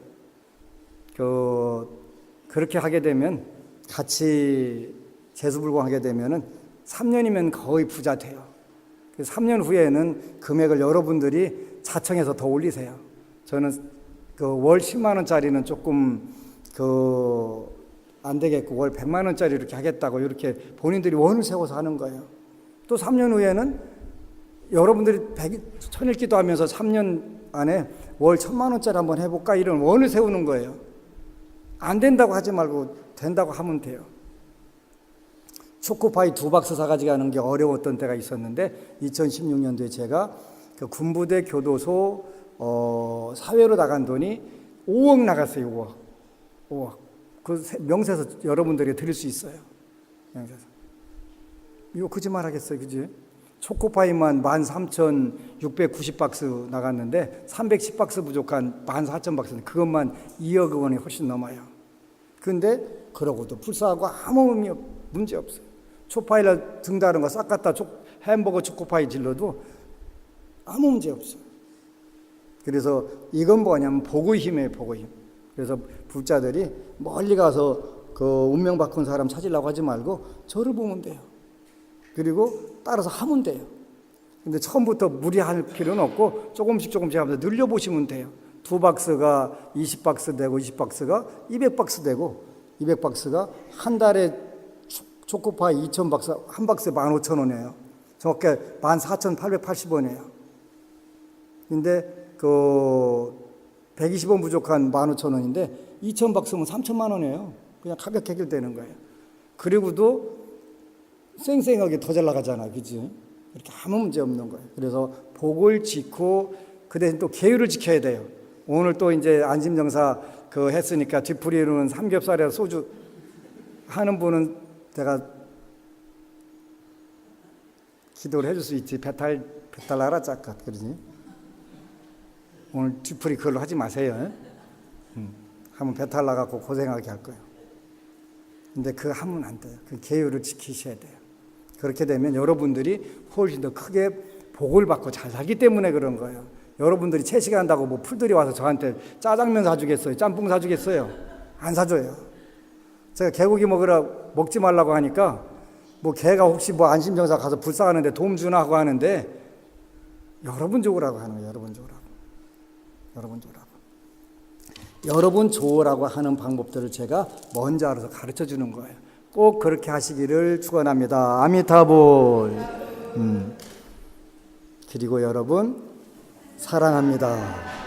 그렇게 하게 되면 같이 재수불공하게 되면은 3년이면 거의 부자 돼요. 3년 후에는 금액을 여러분들이 자청해서 더 올리세요. 저는 월 10만 원짜리는 조금 안 되겠고 월 100만 원짜리 이렇게 하겠다고 이렇게 본인들이 원을 세워서 하는 거예요. 또 3년 후에는 여러분들이 천일기도 하면서 3년 안에 월 1,000만 원짜리 한번 해볼까 이런 원을 세우는 거예요. 안 된다고 하지 말고 된다고 하면 돼요. 초코파이 2박스 사가지고 가는 게 어려웠던 때가 있었는데 2016년도에 제가 그 군부대 교도소 사회로 나간 돈이 5억 나갔어요. 5억. 그 명세서 여러분들이 드릴 수 있어요. 명세서. 이거 거짓말 하겠어요. 그지? 초코파이만 13,690박스 나갔는데 310박스 부족한 14,000박스 그것만 2억 원이 훨씬 넘어요. 근데 그러고도 불쌍하고 아무 문제 없어요. 초파이를 등 다른 거 싹 갖다 햄버거 초코파이 질러도 아무 문제 없어요. 그래서 이건 뭐냐면 복의 힘이에요. 복의 힘. 그래서 부자들이 멀리 가서 그 운명 바꾼 사람 찾으려고 하지 말고 저를 보면 돼요. 그리고 따라서 하면 돼요. 근데 처음부터 무리할 필요는 없고 조금씩 하면서 늘려보시면 돼요. 2박스가 20박스 되고 20박스가 200박스 되고 200박스가 한 달에 초코파이 2,000박스 한 박스에 15,000원이에요. 정확히 14,880원이에요. 근데 120원 부족한 15,000원인데 2,000박스면 3,000만 원이에요. 그냥 가볍게 해결되는 거예요. 그리고도 쌩쌩하게 더 잘 나가잖아요. 그치? 이렇게 아무 문제 없는 거예요. 그래서 복을 지고 그 대신 또 계율을 지켜야 돼요. 오늘 또 이제 안심정사 했으니까 뒤풀이로는 삼겹살에 소주 하는 분은 내가 기도를 해줄 수 있지. 배탈 나라 짝같 그러지. 오늘 뒤풀이 그걸로 하지 마세요. 하면 배탈 나갖고 고생하게 할 거예요. 근데 그거 하면 안 돼요. 그 계율을 지키셔야 돼요. 그렇게 되면 여러분들이 훨씬 더 크게 복을 받고 잘 살기 때문에 그런 거예요. 여러분들이 채식한다고 뭐 풀들이 와서 저한테 짜장면 사주겠어요? 짬뽕 사주겠어요? 안 사줘요. 제가 개고기 먹지 말라고 하니까 뭐 개가 혹시 뭐 안심정사 가서 불쌍하는데 도움 주나 하고 하는데 여러분 좋으라고 하는 거예요. 여러분 좋으라고. 여러분 좋으라고 하는 방법들을 제가 먼저 알아서 가르쳐 주는 거예요. 꼭 그렇게 하시기를 축원합니다. 아미타볼. 그리고 여러분 사랑합니다.